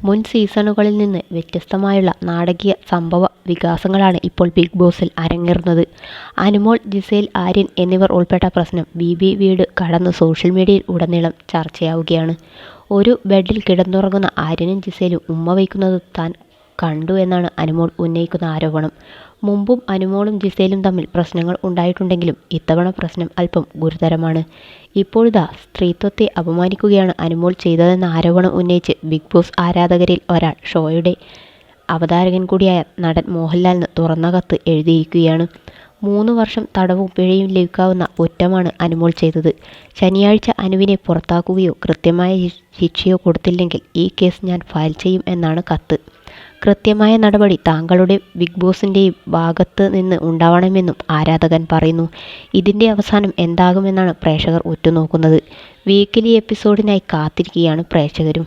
മുൻ സീസണുകളിൽ നിന്ന് വ്യത്യസ്തമായുള്ള നാടകീയ സംഭവ വികാസങ്ങളാണ് ഇപ്പോൾ ബിഗ് ബോസിൽ അരങ്ങേറുന്നത്. അനുമോൾ, ജിസേൽ, ആര്യൻ എന്നിവർ ഉൾപ്പെട്ട പ്രശ്നം ബീബി വീട് കടന്ന് സോഷ്യൽ മീഡിയയിൽ ഉടനീളം ചർച്ചയാവുകയാണ്. ഒരു ബെഡിൽ കിടന്നുറങ്ങുന്ന ആര്യനും ജിസേലും ഉമ്മ വയ്ക്കുന്നത് താൻ കണ്ടു എന്നാണ് അനുമോൾ ഉന്നയിക്കുന്ന ആരോപണം. മുമ്പും അനുമോളും ജിസേലും തമ്മിൽ പ്രശ്നങ്ങൾ ഉണ്ടായിട്ടുണ്ടെങ്കിലും ഇത്തവണ പ്രശ്നം അല്പം ഗുരുതരമാണ്. ഇപ്പോഴിതാ സ്ത്രീത്വത്തെ അപമാനിക്കുകയാണ് അനുമോൾ ചെയ്തതെന്ന ആരോപണം ഉന്നയിച്ച് ബിഗ് ബോസ് ആരാധകരിൽ ഒരാൾ ഷോയുടെ അവതാരകൻ കൂടിയായ നടൻ മോഹൻലാലിന് തുറന്ന കത്ത് എഴുതിയിരിക്കുകയാണ്. 3 വർഷം തടവും പിഴയും ലഭിക്കാവുന്ന കുറ്റമാണ് അനുമോൾ ചെയ്തത്. ശനിയാഴ്ച അനുവിനെ പുറത്താക്കുകയോ കൃത്യമായ ശിക്ഷയോ കൊടുത്തില്ലെങ്കിൽ ഈ കേസ് ഞാൻ ഫയൽ ചെയ്യും എന്നാണ് കത്ത്. കൃത്യമായ നടപടി താങ്കളുടെ ബിഗ് ബോസിൻ്റെയും ഭാഗത്ത് നിന്ന് ഉണ്ടാവണമെന്നും ആരാധകൻ പറയുന്നു. ഇതിൻ്റെ അവസാനം എന്താകുമെന്നാണ് പ്രേക്ഷകർ ഉറ്റുനോക്കുന്നത്. വീക്കിലി എപ്പിസോഡിനായി കാത്തിരിക്കുകയാണ് പ്രേക്ഷകരും.